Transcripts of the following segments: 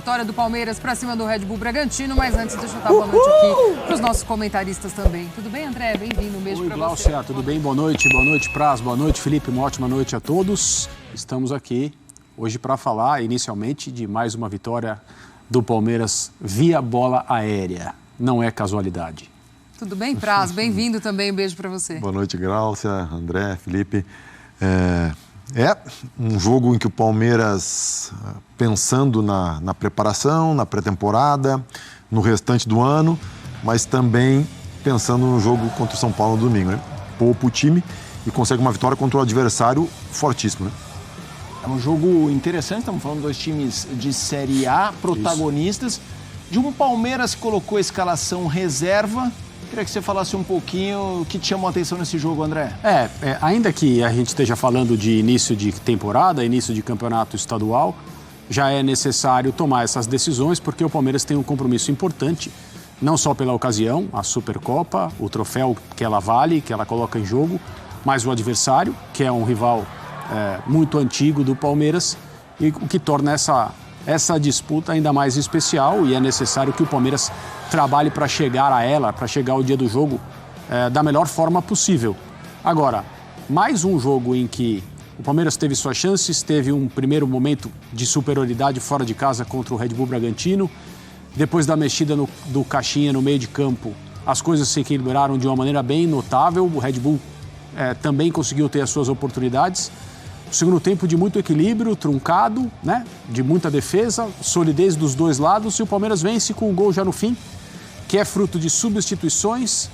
vitória do Palmeiras para cima do Red Bull Bragantino, mas antes deixa eu dar boa noite aqui para os nossos comentaristas também. Tudo bem, André? Bem-vindo, um beijo para você. Oi, tudo bem? Boa noite, Praz, boa noite, Felipe, uma ótima noite a todos. Estamos aqui hoje para falar inicialmente de mais uma vitória do Palmeiras via bola aérea. Não é casualidade. Tudo bem, Praz? Bem-vindo também, um beijo para você. Boa noite, Gráucia, André, Felipe. É um jogo em que o Palmeiras, pensando na preparação, na pré-temporada, no restante do ano, mas também pensando no jogo contra o São Paulo no domingo, né? Poupa o time e consegue uma vitória contra um adversário fortíssimo, né? É um jogo interessante, estamos falando de dois times de Série A, protagonistas. Isso. De um Palmeiras que colocou a escalação reserva. Queria que você falasse um pouquinho o que te chamou a atenção nesse jogo, André. Ainda que a gente esteja falando de início de temporada, início de campeonato estadual, já é necessário tomar essas decisões, porque o Palmeiras tem um compromisso importante, não só pela ocasião, a Supercopa, o troféu que ela vale, que ela coloca em jogo, mas o adversário, que é um rival muito antigo do Palmeiras, e o que torna essa disputa ainda mais especial, e é necessário que o Palmeiras trabalhe para chegar a ela, para chegar ao dia do jogo da melhor forma possível. Agora, mais um jogo em que o Palmeiras teve suas chances, teve um primeiro momento de superioridade fora de casa contra o Red Bull Bragantino. Depois da mexida do Caixinha no meio de campo, as coisas se equilibraram de uma maneira bem notável. O Red Bull também conseguiu ter as suas oportunidades. Segundo tempo de muito equilíbrio, truncado, né? De muita defesa, solidez dos dois lados, e o Palmeiras vence com um gol já no fim, que é fruto de substituições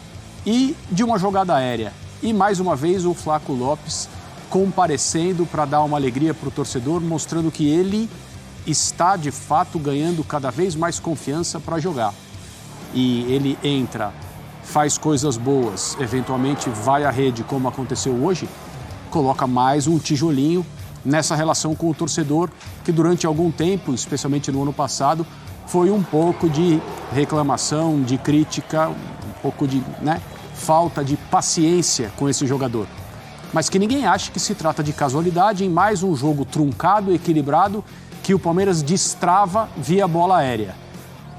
e de uma jogada aérea. E mais uma vez o Flaco Lopes comparecendo para dar uma alegria para o torcedor, mostrando que ele está de fato ganhando cada vez mais confiança para jogar. E ele entra, faz coisas boas, eventualmente vai à rede, como aconteceu hoje, coloca mais um tijolinho nessa relação com o torcedor, que durante algum tempo, especialmente no ano passado, foi um pouco de reclamação, de crítica, um pouco de falta de paciência com esse jogador. Mas que ninguém ache que se trata de casualidade em mais um jogo truncado, equilibrado, que o Palmeiras destrava via bola aérea.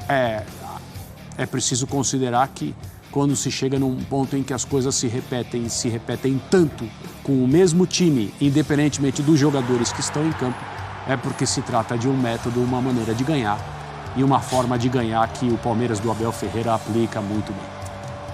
É preciso considerar que quando se chega num ponto em que as coisas se repetem tanto com o mesmo time, independentemente dos jogadores que estão em campo, é porque se trata de um método, uma maneira de ganhar e uma forma de ganhar que o Palmeiras do Abel Ferreira aplica muito bem.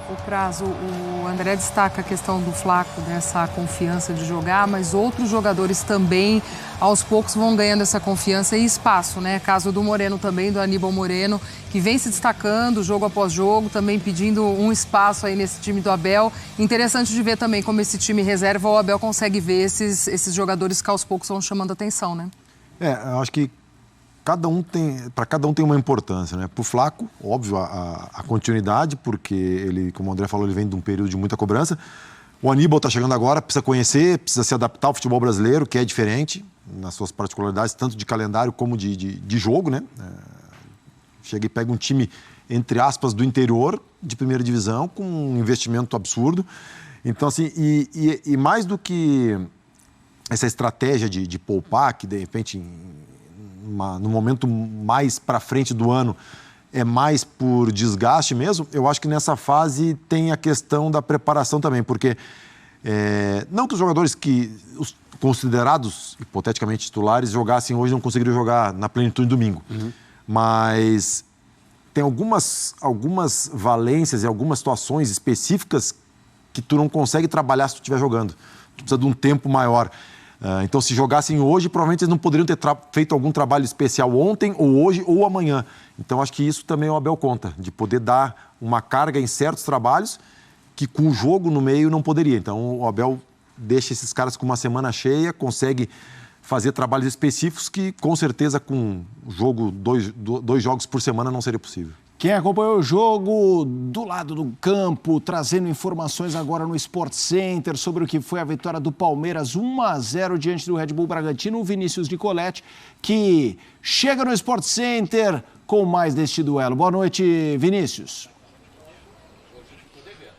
O Prazo, o André destaca a questão do Flaco, dessa confiança de jogar, mas outros jogadores também, aos poucos, vão ganhando essa confiança e espaço, né? Caso do Moreno também, do Aníbal Moreno, que vem se destacando jogo após jogo, também pedindo um espaço aí nesse time do Abel. Interessante de ver também como esse time reserva, o Abel consegue ver esses jogadores que aos poucos vão chamando atenção, né? Eu acho que para cada um tem uma importância, né? Para o Flaco, óbvio, a continuidade, porque ele, como o André falou, ele vem de um período de muita cobrança. O Aníbal está chegando agora, precisa conhecer, precisa se adaptar ao futebol brasileiro, que é diferente, nas suas particularidades, tanto de calendário como de jogo, né? Chega e pega um time, entre aspas, do interior, de primeira divisão, com um investimento absurdo. Então, assim, e mais do que essa estratégia de poupar, que de repente, no momento mais para frente do ano, é mais por desgaste mesmo, eu acho que nessa fase tem a questão da preparação também, porque não que os jogadores os considerados, hipoteticamente, titulares, jogassem hoje, não conseguiriam jogar na plenitude domingo. Uhum. Mas tem algumas valências e algumas situações específicas que tu não consegue trabalhar se tu estiver jogando. Tu precisa de um tempo maior. Então, se jogassem hoje, provavelmente eles não poderiam ter feito algum trabalho especial ontem, ou hoje, ou amanhã. Então, acho que isso também o Abel conta, de poder dar uma carga em certos trabalhos que com o jogo no meio não poderia. Então, o Abel deixa esses caras com uma semana cheia, consegue fazer trabalhos específicos que, com certeza, com jogo, dois jogos por semana não seria possível. Quem acompanhou o jogo do lado do campo, trazendo informações agora no Sport Center sobre o que foi a vitória do Palmeiras 1-0 diante do Red Bull Bragantino, o Vinícius Nicoletti, que chega no Sport Center com mais deste duelo. Boa noite, Vinícius.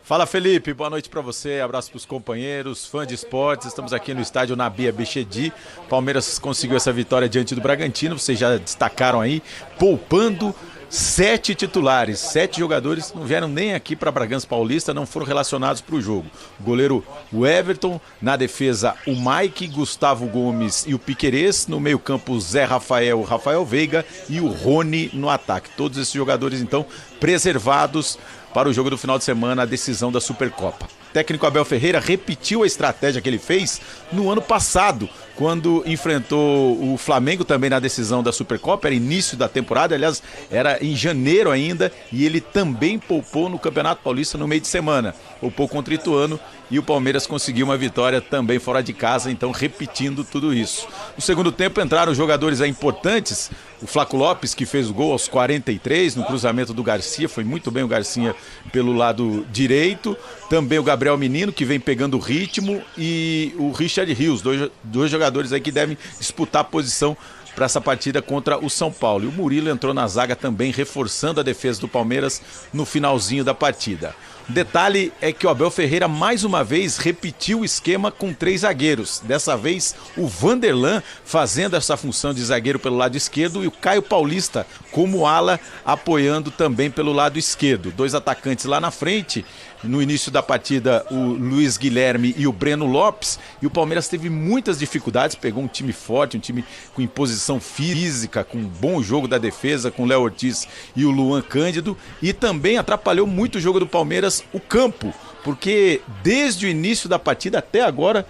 Fala, Felipe, boa noite para você, abraço para os companheiros, fã de esportes, estamos aqui no estádio Nabi Abichedi. Palmeiras conseguiu essa vitória diante do Bragantino, vocês já destacaram aí, poupando 7 titulares, 7 jogadores não vieram nem aqui para Bragança Paulista, não foram relacionados para o jogo. O goleiro o Everton, na defesa o Mike, Gustavo Gomes e o Piquerez, no meio campo Zé Rafael, Rafael Veiga e o Rony no ataque. Todos esses jogadores então preservados para o jogo do final de semana, a decisão da Supercopa. O técnico Abel Ferreira repetiu a estratégia que ele fez no ano passado, quando enfrentou o Flamengo também na decisão da Supercopa, era início da temporada, aliás, era em janeiro ainda, e ele também poupou no Campeonato Paulista no meio de semana. Poupou contra o Ituano e o Palmeiras conseguiu uma vitória também fora de casa, então repetindo tudo isso. No segundo tempo entraram jogadores importantes, o Flaco Lopes, que fez o gol aos 43, no cruzamento do Garcia, foi muito bem o Garcia pelo lado direito, também o Gabriel Menino, que vem pegando o ritmo, e o Richard Rios, dois jogadores aí que devem disputar a posição para essa partida contra o São Paulo. E o Murilo entrou na zaga também, reforçando a defesa do Palmeiras no finalzinho da partida. O detalhe é que o Abel Ferreira mais uma vez repetiu o esquema com 3 zagueiros. Dessa vez o Vanderlan fazendo essa função de zagueiro pelo lado esquerdo e o Caio Paulista como ala apoiando também pelo lado esquerdo. 2 atacantes lá na frente. No início da partida, o Luiz Guilherme e o Breno Lopes, e o Palmeiras teve muitas dificuldades, pegou um time forte, um time com imposição física, com um bom jogo da defesa, com o Léo Ortiz e o Luan Cândido, e também atrapalhou muito o jogo do Palmeiras, o campo, porque desde o início da partida até agora,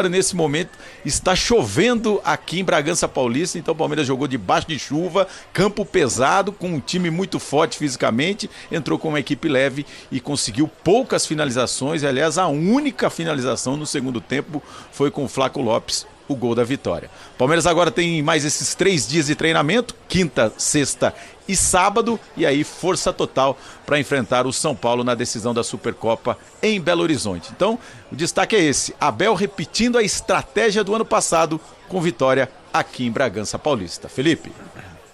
nesse momento, está chovendo aqui em Bragança Paulista, então o Palmeiras jogou debaixo de chuva, campo pesado, com um time muito forte fisicamente, entrou com uma equipe leve e conseguiu poucas finalizações, aliás, a única finalização no segundo tempo foi com o Flaco Lopes, o gol da vitória. Palmeiras agora tem mais esses 3 dias de treinamento, quinta, sexta e sábado, e aí força total para enfrentar o São Paulo na decisão da Supercopa em Belo Horizonte. Então, o destaque é esse, Abel repetindo a estratégia do ano passado com vitória aqui em Bragança Paulista. Felipe.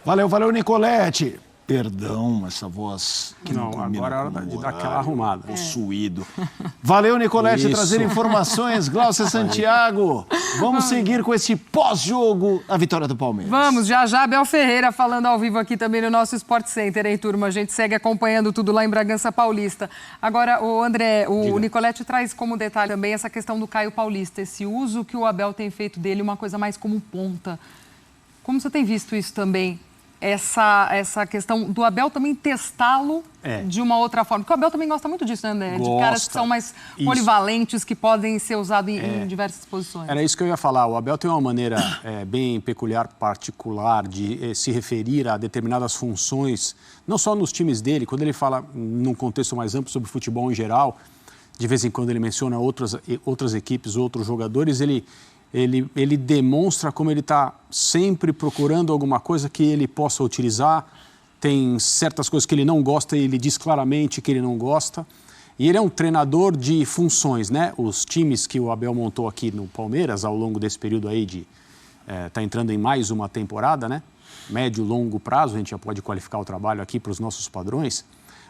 Valeu, Nicolete. Perdão, essa voz que não combina. Agora é hora de dar aquela arrumada. Possuído. Valeu, Nicolete, trazer informações. Glaucia Santiago, vamos seguir com esse pós-jogo a vitória do Palmeiras. Vamos, já Abel Ferreira falando ao vivo aqui também no nosso Sport Center, hein, turma? A gente segue acompanhando tudo lá em Bragança Paulista. Agora, o André, o Nicolete traz como detalhe também essa questão do Caio Paulista, esse uso que o Abel tem feito dele, uma coisa mais como ponta. Como você tem visto isso também? Essa questão do Abel também testá-lo de uma outra forma. Porque o Abel também gosta muito disso, né, André? De caras que são mais polivalentes, que podem ser usados em diversas posições. Era isso que eu ia falar. O Abel tem uma maneira bem peculiar, particular, de se referir a determinadas funções, não só nos times dele, quando ele fala num contexto mais amplo sobre futebol em geral, de vez em quando ele menciona outras equipes, outros jogadores, ele demonstra como ele está sempre procurando alguma coisa que ele possa utilizar. Tem certas coisas que ele não gosta e ele diz claramente que ele não gosta. E ele é um treinador de funções, né? Os times que o Abel montou aqui no Palmeiras ao longo desse período aí está entrando em mais uma temporada, né? Médio, longo prazo, a gente já pode qualificar o trabalho aqui para os nossos padrões.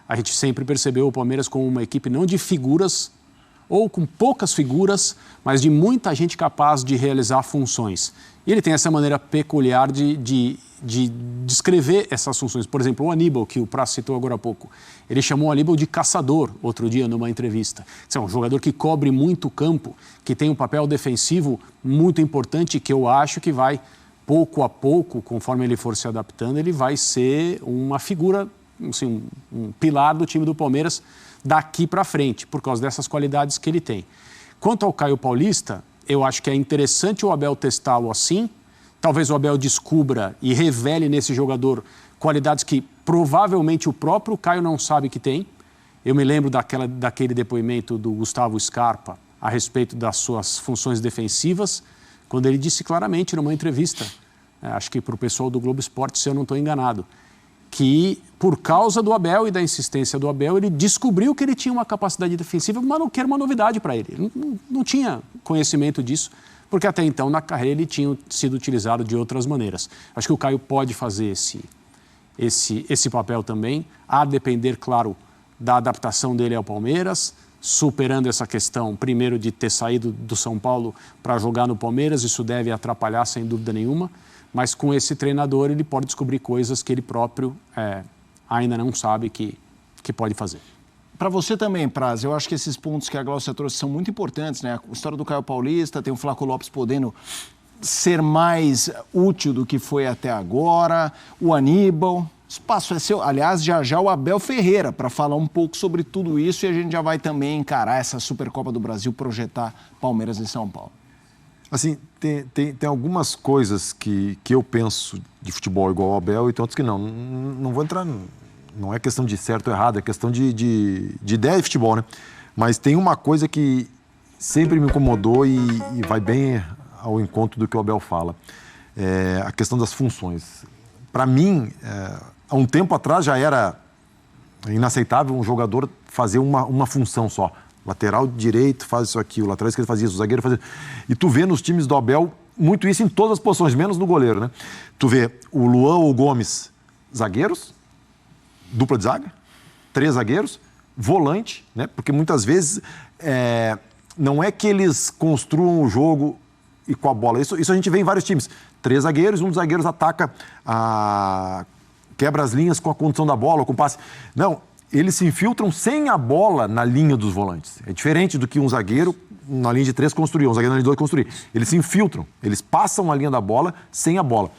A gente sempre percebeu o Palmeiras como uma equipe não de figuras, ou com poucas figuras, mas de muita gente capaz de realizar funções. E ele tem essa maneira peculiar de descrever essas funções. Por exemplo, o Aníbal, que o Praça citou agora há pouco, ele chamou o Aníbal de caçador, outro dia, numa entrevista. É um jogador que cobre muito campo, que tem um papel defensivo muito importante, que eu acho que vai, pouco a pouco, conforme ele for se adaptando, ele vai ser uma figura, assim, um pilar do time do Palmeiras, daqui para frente, por causa dessas qualidades que ele tem. Quanto ao Caio Paulista, eu acho que é interessante o Abel testá-lo assim. Talvez o Abel descubra e revele nesse jogador qualidades que provavelmente o próprio Caio não sabe que tem. Eu me lembro daquele depoimento do Gustavo Scarpa a respeito das suas funções defensivas, quando ele disse claramente numa entrevista, acho que para o pessoal do Globo Esporte, se eu não estou enganado, que por causa do Abel e da insistência do Abel, ele descobriu que ele tinha uma capacidade defensiva, mas não era uma novidade para ele. Ele não tinha conhecimento disso, porque até então, na carreira, ele tinha sido utilizado de outras maneiras. Acho que o Caio pode fazer esse papel também, a depender, claro, da adaptação dele ao Palmeiras, superando essa questão, primeiro, de ter saído do São Paulo para jogar no Palmeiras. Isso deve atrapalhar, sem dúvida nenhuma. Mas com esse treinador, ele pode descobrir coisas que ele próprio ainda não sabe que pode fazer. Para você também, Praz, eu acho que esses pontos que a Glaucia trouxe são muito importantes, né? A história do Caio Paulista, tem o Flaco Lopes podendo ser mais útil do que foi até agora, o Aníbal, espaço é seu. Aliás, já o Abel Ferreira para falar um pouco sobre tudo isso, e a gente já vai também encarar essa Supercopa do Brasil, projetar Palmeiras e São Paulo. Assim, tem algumas coisas que eu penso de futebol igual ao Abel e tem outras que não vou entrar... Não é questão de certo ou errado, é questão de ideia de futebol, né? Mas tem uma coisa que sempre me incomodou e vai bem ao encontro do que o Abel fala. É a questão das funções. Para mim, há um tempo atrás já era inaceitável um jogador fazer uma função só. Lateral direito faz isso aqui, o lateral esquerdo faz isso, o zagueiro faz isso. E tu vê nos times do Abel muito isso em todas as posições, menos no goleiro, né? Tu vê o Luan ou o Gomes, zagueiros, dupla de zaga, 3 zagueiros, volante, né? Porque muitas vezes não é que eles construam o jogo e com a bola. Isso a gente vê em vários times. 3 zagueiros, um dos zagueiros ataca, quebra as linhas com a condução da bola, com o passe. Não, eles se infiltram sem a bola na linha dos volantes. É diferente do que um zagueiro na linha de 3 construir, um zagueiro na linha de 2 construir. Eles se infiltram, eles passam a linha da bola sem a bola.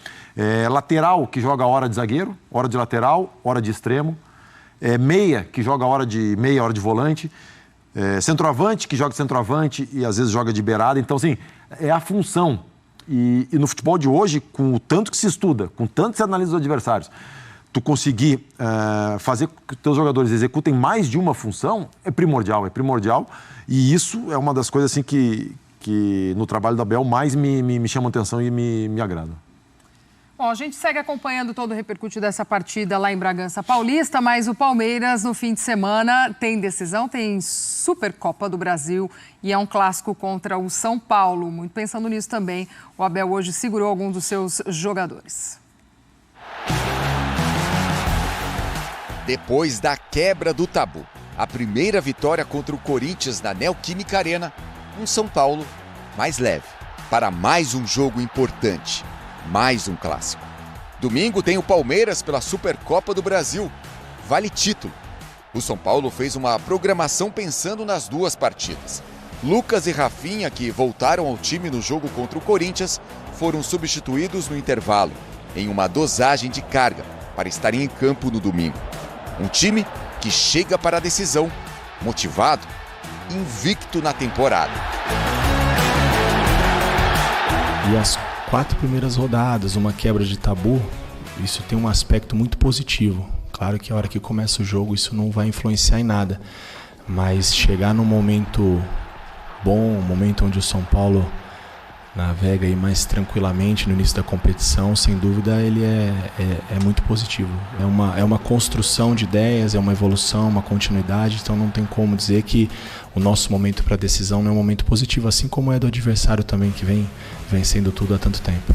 Lateral, que joga hora de zagueiro, hora de lateral, hora de extremo. Meia, que joga hora de meia, hora de volante. Centroavante, que joga de centroavante e às vezes joga de beirada. Então, assim, é a função. E no futebol de hoje, com o tanto que se estuda, com tanto que se analisa os adversários, tu conseguir fazer com que os teus jogadores executem mais de uma função é primordial. E isso é uma das coisas assim, que no trabalho do Abel mais me chama atenção e me agrada. Bom, a gente segue acompanhando todo o repercute dessa partida lá em Bragança Paulista, mas o Palmeiras no fim de semana tem decisão, tem Supercopa do Brasil e é um clássico contra o São Paulo. Muito pensando nisso também, o Abel hoje segurou alguns dos seus jogadores. Depois da quebra do tabu, a primeira vitória contra o Corinthians na Neoquímica Arena, um São Paulo mais leve para mais um jogo importante. Mais um clássico. Domingo tem o Palmeiras pela Supercopa do Brasil. Vale título. O São Paulo fez uma programação pensando nas duas partidas. Lucas e Rafinha, que voltaram ao time no jogo contra o Corinthians, foram substituídos no intervalo, em uma dosagem de carga, para estarem em campo no domingo. Um time que chega para a decisão, motivado, invicto na temporada. E as 4 primeiras rodadas, uma quebra de tabu, isso tem um aspecto muito positivo. Claro que a hora que começa o jogo isso não vai influenciar em nada, mas chegar num momento bom, um momento onde o São Paulo navega aí mais tranquilamente no início da competição, sem dúvida ele é muito positivo. É uma construção de ideias, é uma evolução, uma continuidade, então não tem como dizer que o nosso momento para a decisão não é um momento positivo, assim como é do adversário também, que vem vencendo tudo há tanto tempo.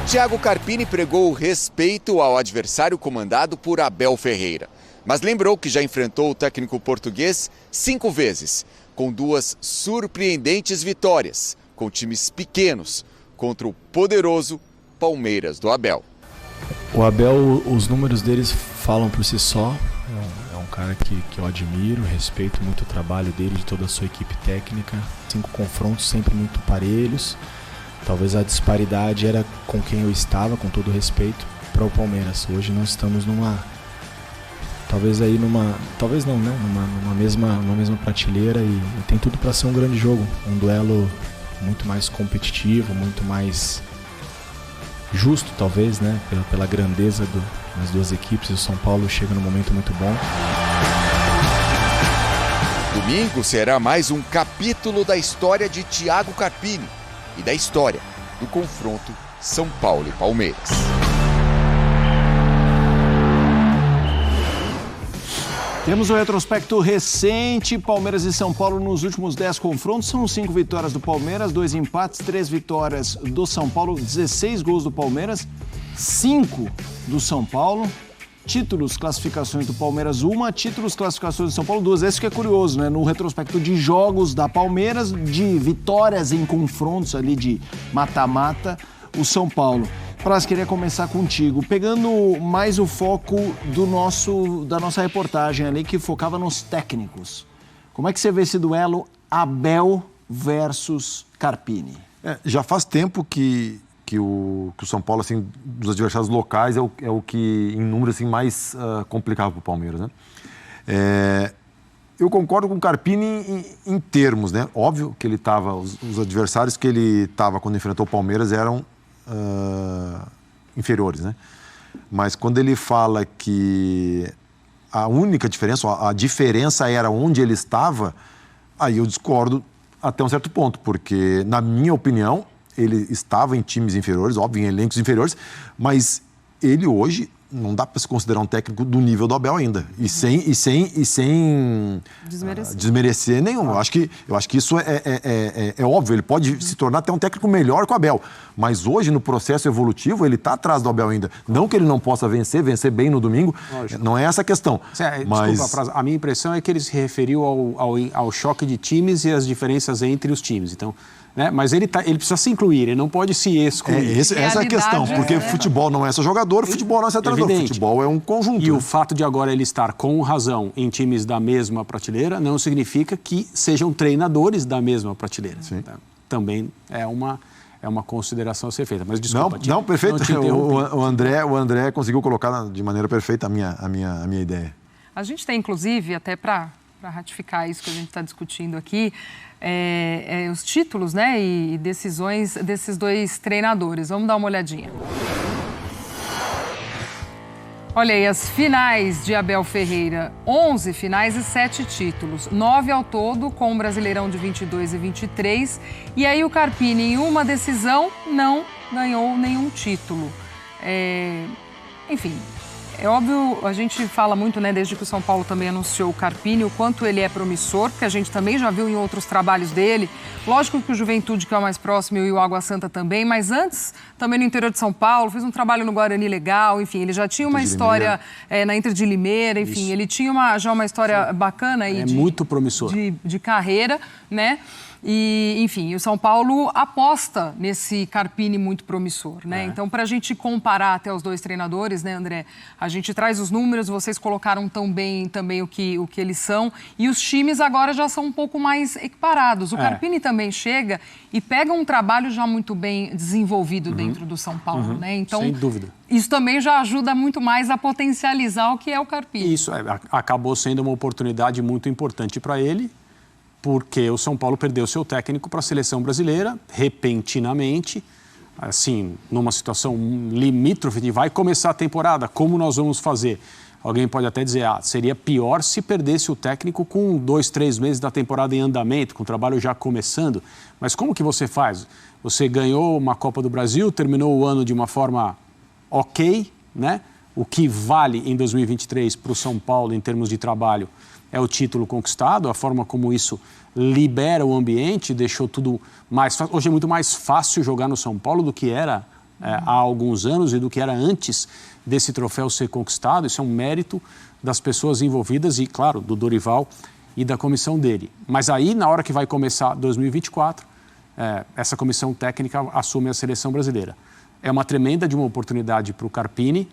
Thiago Carpini pregou o respeito ao adversário comandado por Abel Ferreira, mas lembrou que já enfrentou o técnico português 5 vezes, com 2 surpreendentes vitórias, com times pequenos, contra o poderoso Palmeiras do Abel. O Abel, os números deles falam por si só. É um cara que eu admiro, respeito muito o trabalho dele, de toda a sua equipe técnica. 5 confrontos sempre muito parelhos. Talvez a disparidade era com quem eu estava, com todo respeito, para o Palmeiras. Hoje nós estamos numa mesma prateleira e tem tudo para ser um grande jogo, um duelo muito mais competitivo, muito mais justo talvez, né, pela grandeza das duas equipes. O São Paulo chega num momento muito bom. Domingo será mais um capítulo da história de Thiago Carpini e da história do confronto São Paulo e Palmeiras. Temos o retrospecto recente, Palmeiras e São Paulo nos últimos 10 confrontos, são 5 vitórias do Palmeiras, 2 empates, 3 vitórias do São Paulo, 16 gols do Palmeiras, 5 do São Paulo. títulos, classificações do Palmeiras 1, títulos, classificações do São Paulo 2. Isso que é curioso, né? No retrospecto de jogos da Palmeiras, de vitórias em confrontos ali de mata-mata, o São Paulo. Praz, queria começar contigo, pegando mais o foco da nossa reportagem ali, que focava nos técnicos. Como é que você vê esse duelo Abel versus Carpini? Já faz tempo que o São Paulo, assim, dos adversários locais, é o que, em número, assim, mais complicado para o Palmeiras, né? Eu concordo com o Carpini em termos, né? Óbvio que ele estava... Os adversários que ele estava quando enfrentou o Palmeiras eram inferiores, né? Mas quando ele fala que a única diferença, a diferença era onde ele estava, aí eu discordo até um certo ponto, porque, na minha opinião, ele estava em times inferiores, óbvio, em elencos inferiores, mas ele hoje não dá para se considerar um técnico do nível do Abel ainda. E sem desmerecer nenhum. Eu acho que isso é óbvio. Ele pode se tornar até um técnico melhor que o Abel. Mas hoje, no processo evolutivo, ele está atrás do Abel ainda. Não que ele não possa vencer bem no domingo. Lógico. Não é essa a questão. Desculpa, a minha impressão é que ele se referiu ao choque de times e as diferenças entre os times. Então... né? Mas ele precisa se incluir, ele não pode se excluir. Essa é a questão, porque futebol não é só jogador, futebol não é só treinador, futebol é um conjunto. E o fato de agora ele estar com razão em times da mesma prateleira não significa que sejam treinadores da mesma prateleira. Tá? Também é uma consideração a ser feita. Mas desculpa. Não, perfeito. O André conseguiu colocar de maneira perfeita a minha ideia. A gente tem, inclusive, até para ratificar isso que a gente está discutindo aqui, os títulos, né, e decisões desses dois treinadores. Vamos dar uma olhadinha. Olha aí, as finais de Abel Ferreira, 11 finais e 7 títulos, 9 ao todo, com o Brasileirão de 22 e 23. E aí o Carpini, em uma decisão, não ganhou nenhum título. Enfim... É óbvio, a gente fala muito, né, desde que o São Paulo também anunciou o Carpini, o quanto ele é promissor, porque a gente também já viu em outros trabalhos dele. Lógico que o Juventude, que é o mais próximo, e o Água Santa também, mas antes, também no interior de São Paulo, fez um trabalho no Guarani legal, enfim, ele já tinha uma história na Inter de Limeira, enfim, ele tinha já uma história bacana aí. Muito promissor. De carreira, né? E, enfim, o São Paulo aposta nesse Carpini muito promissor, né? Então, para a gente comparar até os dois treinadores, né, André? A gente traz os números, vocês colocaram tão bem também o que eles são. E os times agora já são um pouco mais equiparados. O Carpini também chega e pega um trabalho já muito bem desenvolvido dentro do São Paulo, né? Então, sem dúvida. Isso também já ajuda muito mais a potencializar o que é o Carpini. Isso acabou sendo uma oportunidade muito importante para ele, porque o São Paulo perdeu seu técnico para a seleção brasileira, repentinamente, assim, numa situação limítrofe de vai começar a temporada, como nós vamos fazer? Alguém pode até dizer, seria pior se perdesse o técnico com 2, 3 meses da temporada em andamento, com o trabalho já começando. Mas como que você faz? Você ganhou uma Copa do Brasil, terminou o ano de uma forma ok, né? O que vale em 2023 para o São Paulo em termos de trabalho é o título conquistado, a forma como isso libera o ambiente, deixou tudo mais fácil. Hoje é muito mais fácil jogar no São Paulo do que era há alguns anos e do que era antes desse troféu ser conquistado. Isso é um mérito das pessoas envolvidas e, claro, do Dorival e da comissão dele. Mas aí, na hora que vai começar 2024, essa comissão técnica assume a seleção brasileira. É uma tremenda de uma oportunidade para o Carpini,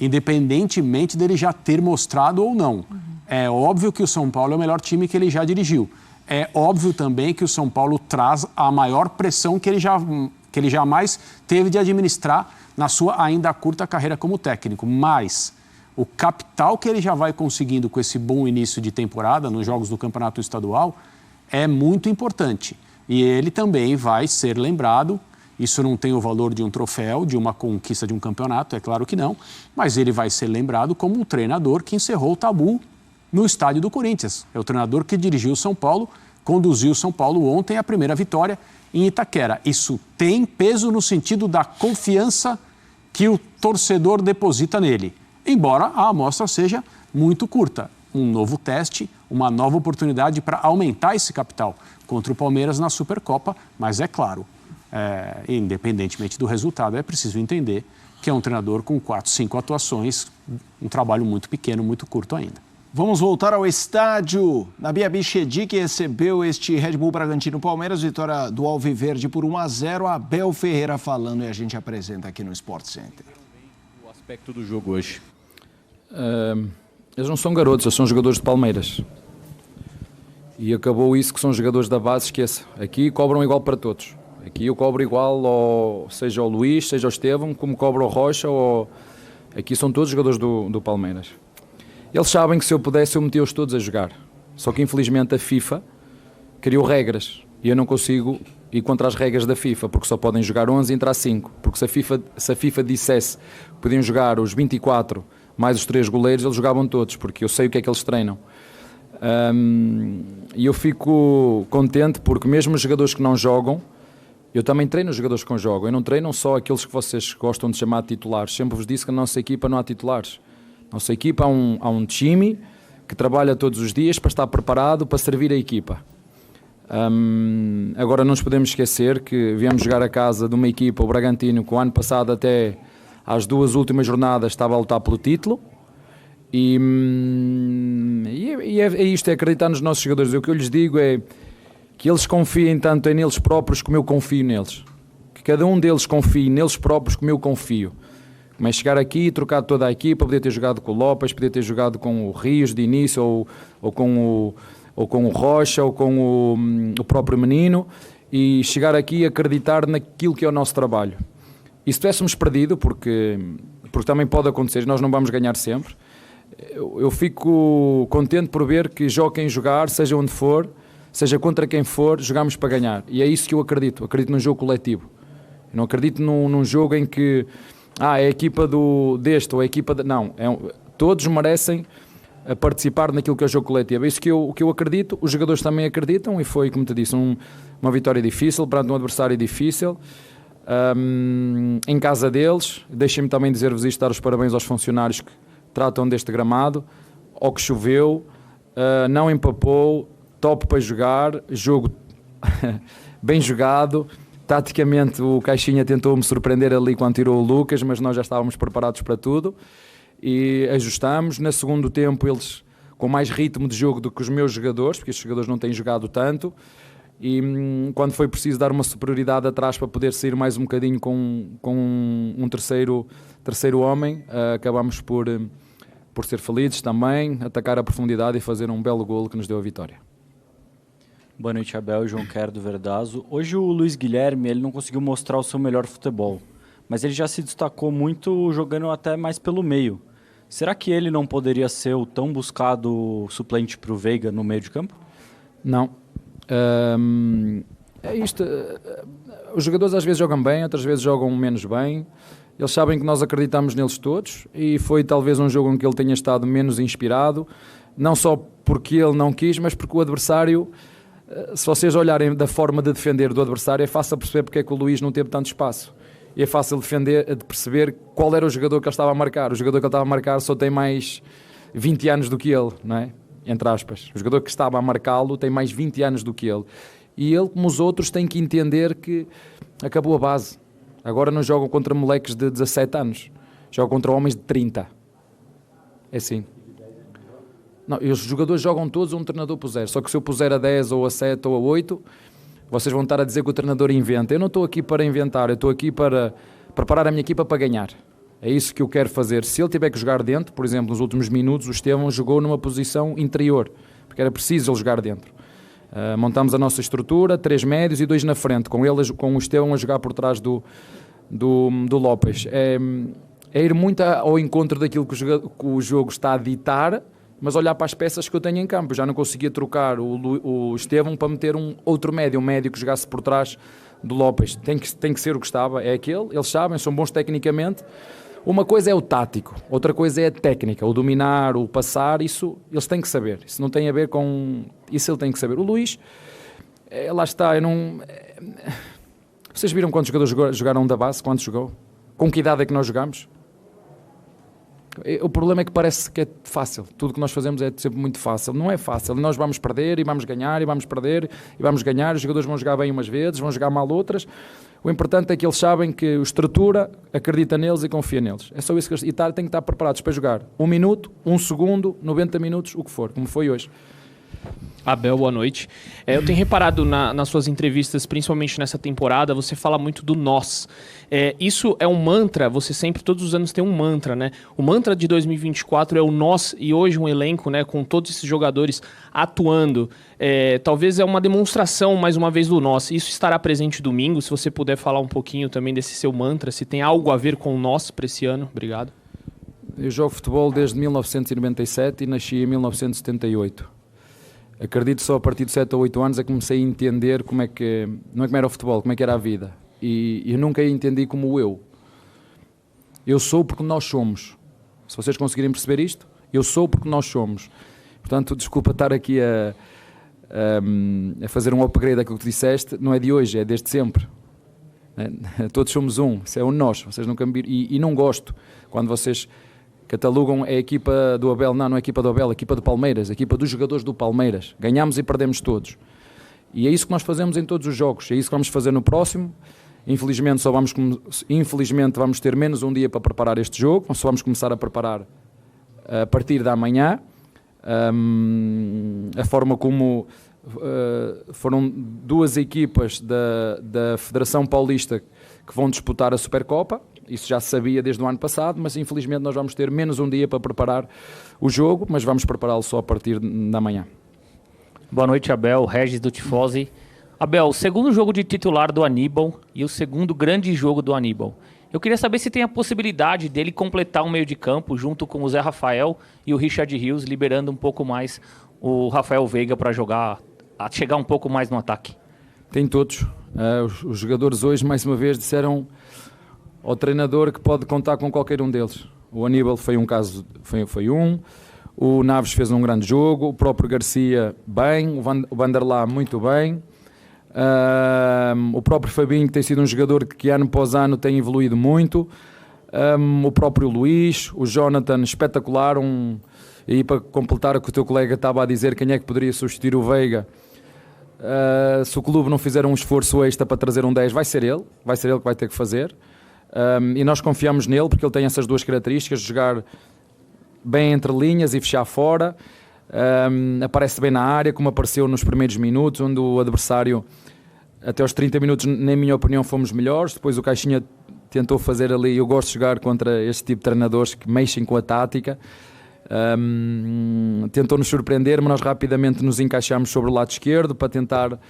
independentemente dele já ter mostrado ou não. É óbvio que o São Paulo é o melhor time que ele já dirigiu. É óbvio também que o São Paulo traz a maior pressão que ele jamais teve de administrar na sua ainda curta carreira como técnico. Mas o capital que ele já vai conseguindo com esse bom início de temporada nos jogos do Campeonato Estadual é muito importante. E ele também vai ser lembrado. Isso não tem o valor de um troféu, de uma conquista de um campeonato, é claro que não. Mas ele vai ser lembrado como um treinador que encerrou o tabu no estádio do Corinthians. É o treinador que dirigiu o São Paulo, conduziu o São Paulo ontem à primeira vitória em Itaquera. Isso tem peso no sentido da confiança que o torcedor deposita nele. Embora a amostra seja muito curta. Um novo teste, uma nova oportunidade para aumentar esse capital contra o Palmeiras na Supercopa. Mas é claro, independentemente do resultado, é preciso entender que é um treinador com 4, 5 atuações, um trabalho muito pequeno, muito curto ainda. Vamos voltar ao estádio na Bia Bichedi, que recebeu este Red Bull Bragantino Palmeiras, vitória do Alviverde por 1-0. Abel Ferreira falando e a gente apresenta aqui no Sport Center. O aspecto do jogo hoje. Eles não são garotos, eles são jogadores de Palmeiras. E acabou isso, que são jogadores da base, esqueça. Aqui cobram igual para todos. Aqui eu cobro igual, seja o Luís, seja o Estevão, como cobro o Rocha. Aqui são todos jogadores do Palmeiras. Eles sabem que se eu pudesse eu metia-os todos a jogar. Só que infelizmente a FIFA criou regras e eu não consigo ir contra as regras da FIFA, porque só podem jogar 11 e entrar 5. Porque se a FIFA dissesse que podiam jogar os 24 mais os 3 goleiros, eles jogavam todos, porque eu sei o que é que eles treinam. E eu fico contente porque mesmo os jogadores que não jogam, eu também treino os jogadores que não jogam. Eu não treino só aqueles que vocês gostam de chamar de titulares. Sempre vos disse que na nossa equipa não há titulares. Nossa equipa há um time que trabalha todos os dias para estar preparado para servir a equipa. Agora não nos podemos esquecer que viemos jogar a casa de uma equipa, o Bragantino, que o ano passado até às 2 últimas jornadas estava a lutar pelo título. E é isto, é acreditar nos nossos jogadores. O que eu lhes digo é que eles confiem tanto em eles próprios como eu confio neles. Que cada um deles confie neles próprios como eu confio. Mas chegar aqui e trocar toda a equipa, poder ter jogado com o Lopes, poder ter jogado com o Rios de início, ou com o Rocha, ou com o próprio Menino, e chegar aqui e acreditar naquilo que é o nosso trabalho. E se tivéssemos perdido, porque também pode acontecer, nós não vamos ganhar sempre, eu fico contente por ver que jogue quem jogar, seja onde for, seja contra quem for, jogamos para ganhar. E é isso que eu acredito num jogo coletivo. Eu não acredito num jogo em que é a equipa deste ou a equipa não, todos merecem participar naquilo que é o jogo coletivo. É isso que eu acredito, os jogadores também acreditam e foi, como te disse, uma vitória difícil perante um adversário difícil, em casa deles. Deixem-me também dizer-vos isto, dar os parabéns aos funcionários que tratam deste gramado, ao que choveu, não empapou, top para jogar, jogo bem jogado. Taticamente o Caixinha tentou-me surpreender ali quando tirou o Lucas, mas nós já estávamos preparados para tudo e ajustamos. No segundo tempo eles com mais ritmo de jogo do que os meus jogadores, porque estes jogadores não têm jogado tanto, e quando foi preciso dar uma superioridade atrás para poder sair mais um bocadinho com um terceiro homem, acabamos por ser felizes também, atacar a profundidade e fazer um belo golo que nos deu a vitória. Boa noite, Abel. João Quero do Verdazo. Hoje o Luiz Guilherme ele não conseguiu mostrar o seu melhor futebol, mas ele já se destacou muito jogando até mais pelo meio. Será que ele não poderia ser o tão buscado suplente para o Veiga no meio de campo? Não. É isto. Os jogadores às vezes jogam bem, outras vezes jogam menos bem. Eles sabem que nós acreditamos neles todos e foi talvez um jogo em que ele tenha estado menos inspirado, não só porque ele não quis, mas porque o adversário... Se vocês olharem da forma de defender do adversário, é fácil perceber porque é que o Luís não teve tanto espaço. E é fácil de perceber qual era o jogador que ele estava a marcar. O jogador que ele estava a marcar só tem mais 20 anos do que ele, não é? Entre aspas. O jogador que estava a marcá-lo tem mais 20 anos do que ele. E ele, como os outros, tem que entender que acabou a base. Agora não jogam contra moleques de 17 anos. Jogam contra homens de 30. É assim. Não, os jogadores jogam todos um treinador puser, só que se eu puser a 10 ou a 7 ou a 8, vocês vão estar a dizer que o treinador inventa. Eu não estou aqui para inventar, eu estou aqui para preparar a minha equipa para ganhar. É isso que eu quero fazer. Se ele tiver que jogar dentro, por exemplo, nos últimos minutos, o Estevão jogou numa posição interior, porque era preciso ele jogar dentro. Montamos a nossa estrutura, 3 médios e 2 na frente, com o Estevão a jogar por trás do Lopes. É ir muito ao encontro daquilo que o jogo está a ditar, mas olhar para as peças que eu tenho em campo. Eu já não conseguia trocar o Estevão para meter um outro médio, um médio que jogasse por trás do Lopes. Tem que ser o que estava, é aquele, eles sabem, são bons tecnicamente. Uma coisa é o tático, outra coisa é a técnica, o dominar, o passar, isso eles têm que saber. Isso não tem a ver com... Isso ele tem que saber. O Luís, lá está, Vocês viram quantos jogadores jogaram da base? Quantos jogou? Com que idade é que nós jogamos? O problema é que parece que é fácil. Tudo que nós fazemos é sempre muito fácil. Não é fácil. Nós vamos perder e vamos ganhar e vamos perder e vamos ganhar. Os jogadores vão jogar bem umas vezes, vão jogar mal outras. O importante é que eles sabem que o estrutura acredita neles e confia neles. É só isso que eles têm que estar preparados para jogar 1 minuto, 1 segundo, 90 minutos, o que for, como foi hoje. Abel, boa noite. Eu tenho reparado nas suas entrevistas, principalmente nessa temporada, você fala muito do nós. Isso é um mantra, você sempre, todos os anos tem um mantra, né? O mantra de 2024 é o nós, e hoje um elenco, né, com todos esses jogadores atuando. Talvez é uma demonstração, mais uma vez, do nós. Isso estará presente domingo, se você puder falar um pouquinho também desse seu mantra, se tem algo a ver com o nós para esse ano. Obrigado. Eu jogo futebol desde 1997 e nasci em 1978. Acredito só a partir de 7 ou 8 anos é que comecei a entender como é que, não é como era o futebol, como é que era a vida. E eu nunca entendi como eu. Eu sou porque nós somos. Se vocês conseguirem perceber isto, eu sou porque nós somos. Portanto, desculpa estar aqui a fazer um upgrade daquilo que tu disseste, não é de hoje, é desde sempre. Todos somos um, isso é o nós. Vocês nunca me... e não gosto quando vocês catalogam a equipa do Abel. Não é a equipa do Abel, a equipa do Palmeiras, a equipa dos jogadores do Palmeiras. Ganhamos e perdemos todos. E é isso que nós fazemos em todos os jogos, é isso que vamos fazer no próximo. Infelizmente vamos ter menos um dia para preparar este jogo, só vamos começar a preparar a partir da manhã. A forma como foram 2 equipas da Federação Paulista que vão disputar a Supercopa, isso já se sabia desde o ano passado, mas infelizmente nós vamos ter menos um dia para preparar o jogo, mas vamos prepará-lo só a partir da manhã. Boa noite, Abel, Regis do Tifose. Abel, o segundo jogo de titular do Aníbal e o segundo grande jogo do Aníbal. Eu queria saber se tem a possibilidade dele completar um meio de campo junto com o Zé Rafael e o Richard Rios, liberando um pouco mais o Rafael Veiga para chegar um pouco mais no ataque. Tem todos. Os jogadores hoje, mais uma vez, disseram ao treinador que pode contar com qualquer um deles. O Aníbal foi um caso, foi um. O Naves fez um grande jogo. O próprio Garcia, bem. O Vanderlá, muito bem. O próprio Fabinho, que tem sido um jogador que ano após ano tem evoluído muito. O próprio Luís. O Jonathan, espetacular. E para completar o que o teu colega estava a dizer, quem é que poderia substituir o Veiga? Se o clube não fizer um esforço extra para trazer um 10, vai ser ele que vai ter que fazer. E nós confiamos nele porque ele tem essas 2 características de jogar bem entre linhas e fechar fora. Aparece bem na área, como apareceu nos primeiros minutos, onde o adversário, até aos 30 minutos, na minha opinião, fomos melhores. Depois o Caixinha tentou fazer ali, eu gosto de jogar contra este tipo de treinadores que mexem com a tática. Tentou nos surpreender, mas nós rapidamente nos encaixámos sobre o lado esquerdo para tentar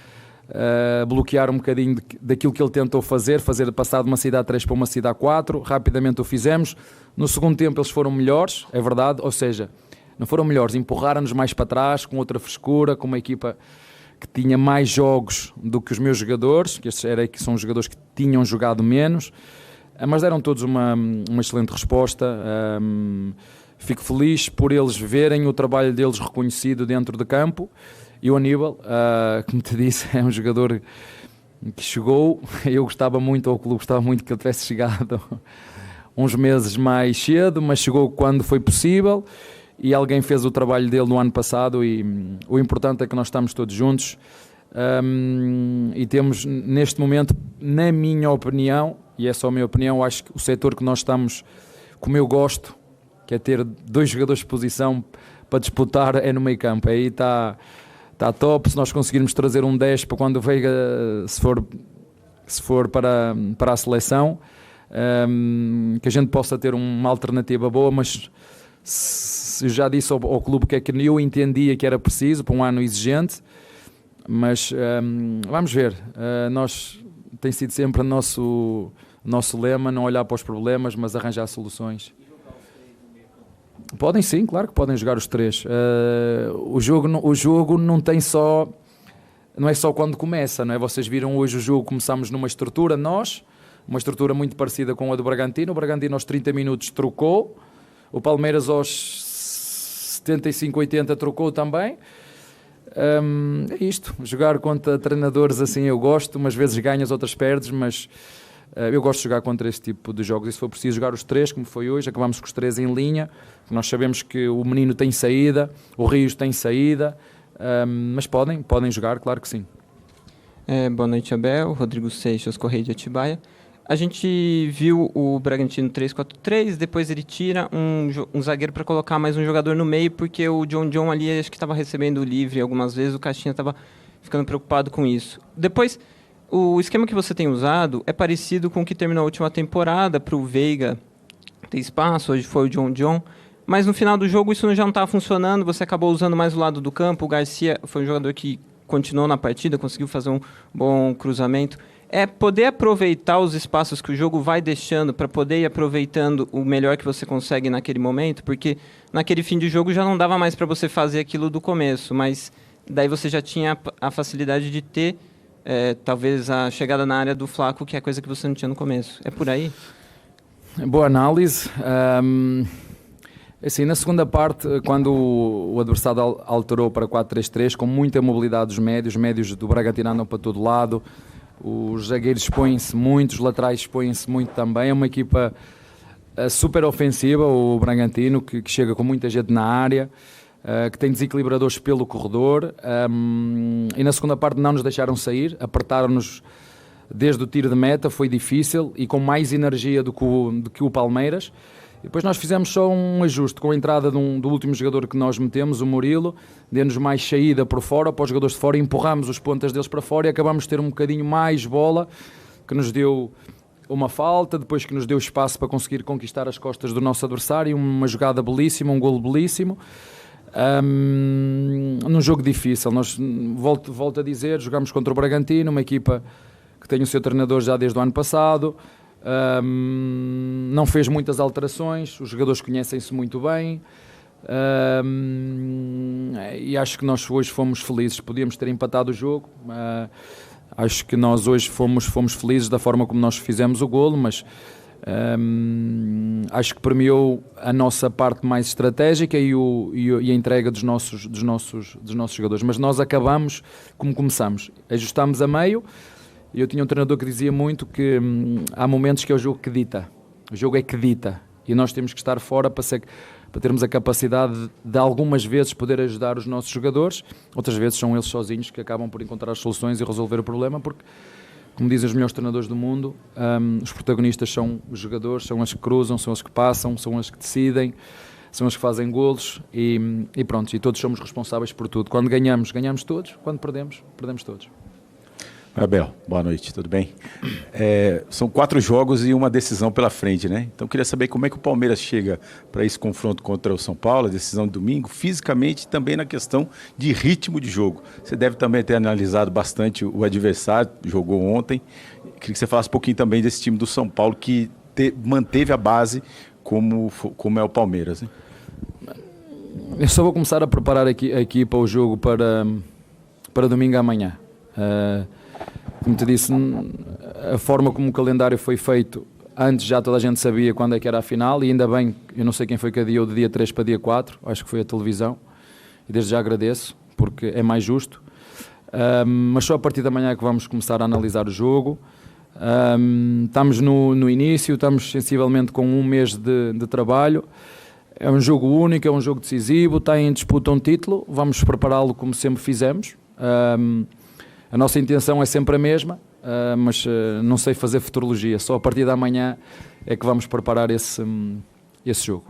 bloquear um bocadinho daquilo que ele tentou fazer passar de uma cidade 3 para uma cidade 4. Rapidamente o fizemos. No segundo tempo eles foram melhores, é verdade, ou seja, não foram melhores, empurraram-nos mais para trás, com outra frescura, com uma equipa que tinha mais jogos do que os meus jogadores, que são jogadores que tinham jogado menos, mas deram todos uma excelente resposta. Fico feliz por eles verem o trabalho deles reconhecido dentro de campo. E o Aníbal, como te disse, é um jogador que chegou. Eu gostava muito, ou o clube gostava muito que ele tivesse chegado uns meses mais cedo, mas chegou quando foi possível e alguém fez o trabalho dele no ano passado. E o importante é que nós estamos todos juntos e temos neste momento, na minha opinião, e é só a minha opinião, acho que o setor que nós estamos, como eu gosto, que é ter 2 jogadores de posição para disputar, é no meio campo. Aí está top. Se nós conseguirmos trazer um 10 para quando o Veiga se for para a seleção, que a gente possa ter uma alternativa boa, mas eu já disse ao clube que é que eu entendia que era preciso para um ano exigente, mas vamos ver. Tem sido sempre o nosso lema, não olhar para os problemas, mas arranjar soluções. Podem sim, claro que podem jogar os 3. O jogo não tem só... Não é só quando começa, não é? Vocês viram hoje o jogo, começámos numa estrutura, uma estrutura muito parecida com a do Bragantino. O Bragantino aos 30 minutos trocou. O Palmeiras aos 75, 80 trocou também. É isto, jogar contra treinadores assim eu gosto, umas vezes ganhas, outras perdes, mas Eu gosto de jogar contra esse tipo de jogos, e se for preciso jogar os 3, como foi hoje, acabamos com os 3 em linha. Nós sabemos que o Menino tem saída, o Rios tem saída, mas podem jogar, claro que sim. Boa noite, Abel. Rodrigo Seixas, Correio de Atibaia. A gente viu o Bragantino 3-4-3, depois ele tira um zagueiro para colocar mais um jogador no meio, porque o John ali acho que estava recebendo livre algumas vezes, o Caixinha estava ficando preocupado com isso. Depois, o esquema que você tem usado é parecido com o que terminou a última temporada, para o Veiga ter espaço, hoje foi o John, mas no final do jogo isso já não estava funcionando, você acabou usando mais o lado do campo, o Garcia foi um jogador que continuou na partida, conseguiu fazer um bom cruzamento. É poder aproveitar os espaços que o jogo vai deixando para poder ir aproveitando o melhor que você consegue naquele momento, porque naquele fim de jogo já não dava mais para você fazer aquilo do começo, mas daí você já tinha a facilidade de ter talvez a chegada na área do Flaco, que é coisa que você não tinha no começo. É por aí? Boa análise. Assim, na segunda parte, quando o adversário alterou para 4-3-3, com muita mobilidade dos médios, os médios do Bragantino andam para todo lado, os zagueiros expõem-se muito, os laterais expõem-se muito também. É uma equipa super ofensiva, o Bragantino, que chega com muita gente na área, que tem desequilibradores pelo corredor, e na segunda parte não nos deixaram sair, apertaram-nos desde o tiro de meta, foi difícil e com mais energia do que o Palmeiras. E depois nós fizemos só um ajuste com a entrada do último jogador que nós metemos, o Murilo, deu-nos mais saída por fora, para os jogadores de fora, empurramos os pontas deles para fora e acabamos de ter um bocadinho mais bola, que nos deu uma falta, depois que nos deu espaço para conseguir conquistar as costas do nosso adversário, uma jogada belíssima, um golo belíssimo. Num jogo difícil, nós, volto a dizer, jogamos contra o Bragantino, uma equipa que tem o seu treinador já desde o ano passado. Não fez muitas alterações, os jogadores conhecem-se muito bem, e acho que nós hoje fomos felizes. Podíamos ter empatado o jogo, acho que nós hoje fomos felizes da forma como nós fizemos o golo, mas acho que premiou a nossa parte mais estratégica e a entrega dos nossos jogadores, mas nós acabamos como começamos, ajustámos a meio. Eu tinha um treinador que dizia muito que há momentos que é o jogo que dita. O jogo é que dita. E nós temos que estar fora para termos a capacidade de algumas vezes poder ajudar os nossos jogadores. Outras vezes são eles sozinhos que acabam por encontrar as soluções e resolver o problema, porque, como dizem os melhores treinadores do mundo, os protagonistas são os jogadores, são os que cruzam, são os que passam, são os que decidem, são os que fazem golos e pronto. E todos somos responsáveis por tudo. Quando ganhamos, ganhamos todos. Quando perdemos, perdemos todos. Abel, boa noite, tudo bem? São 4 jogos e uma decisão pela frente, né? Então queria saber como é que o Palmeiras chega para esse confronto contra o São Paulo, a decisão de domingo, fisicamente e também na questão de ritmo de jogo. Você deve também ter analisado bastante o adversário, jogou ontem. Queria que você falasse um pouquinho também desse time do São Paulo que manteve a base como é o Palmeiras, né? Eu só vou começar a preparar aqui para o jogo para domingo amanhã. Como te disse, a forma como o calendário foi feito, antes já toda a gente sabia quando é que era a final, e ainda bem, eu não sei quem foi que adiou de dia 3 para dia 4, acho que foi a televisão, e desde já agradeço, porque é mais justo. Mas só a partir da manhã é que vamos começar a analisar o jogo. Estamos no início, estamos sensivelmente com um mês de trabalho. É um jogo único, é um jogo decisivo, está em disputa um título, vamos prepará-lo como sempre fizemos. A nossa intenção é sempre a mesma, mas não sei fazer futurologia, só a partir da manhã é que vamos preparar esse jogo.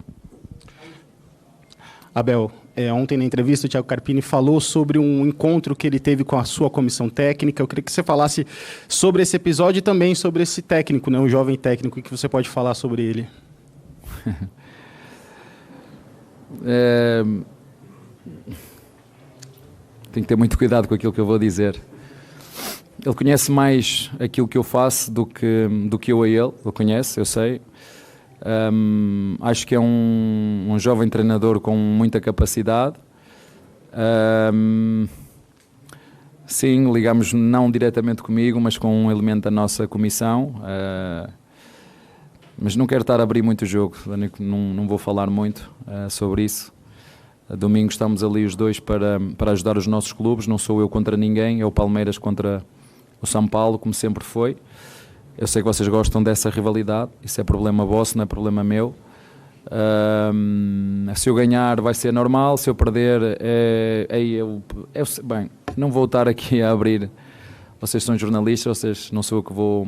Abel, ontem na entrevista o Thiago Carpini falou sobre um encontro que ele teve com a sua comissão técnica. Eu queria que você falasse sobre esse episódio e também sobre esse técnico, né, um jovem técnico, que você pode falar sobre ele. Tenho que ter muito cuidado com aquilo que eu vou dizer. Ele conhece mais aquilo que eu faço do que eu a ele. Ele conhece, eu sei. Acho que é um jovem treinador com muita capacidade. Sim, ligamos não diretamente comigo, mas com um elemento da nossa comissão. Mas não quero estar a abrir muito o jogo, não vou falar muito sobre isso. Domingo estamos ali os dois para ajudar os nossos clubes, não sou eu contra ninguém, é o Palmeiras contra o São Paulo, como sempre foi. Eu sei que vocês gostam dessa rivalidade, isso é problema vosso, não é problema meu. Se eu ganhar vai ser normal, se eu perder bem, não vou estar aqui a abrir. Vocês são jornalistas, não sou eu que vou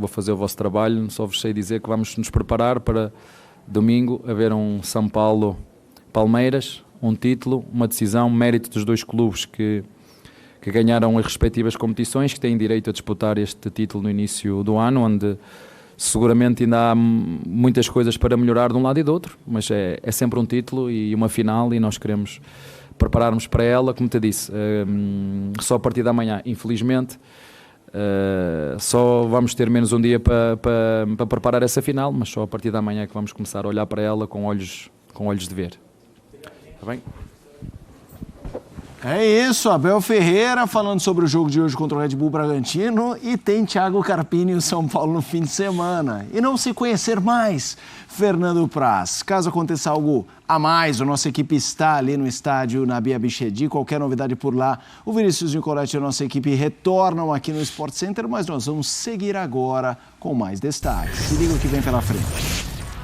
fazer o vosso trabalho, só vos sei dizer que vamos nos preparar para domingo haver um São Paulo-Palmeiras, um título, uma decisão, mérito dos dois clubes que ganharam as respectivas competições, que têm direito a disputar este título no início do ano, onde seguramente ainda há muitas coisas para melhorar de um lado e do outro, mas é sempre um título e uma final, e nós queremos preparar-nos para ela, como te disse, só a partir da manhã, infelizmente, só vamos ter menos um dia para preparar essa final, mas só a partir da manhã é que vamos começar a olhar para ela com olhos de ver. Está bem? É isso, Abel Ferreira falando sobre o jogo de hoje contra o Red Bull Bragantino, e tem Thiago Carpini e o São Paulo no fim de semana. E não se conhecer mais, Fernando Praz. Caso aconteça algo a mais, a nossa equipe está ali no estádio na Bia Bichedi. Qualquer novidade por lá, o Vinícius Nicoletti e a nossa equipe retornam aqui no Sport Center, mas nós vamos seguir agora com mais destaques. Se liga o que vem pela frente.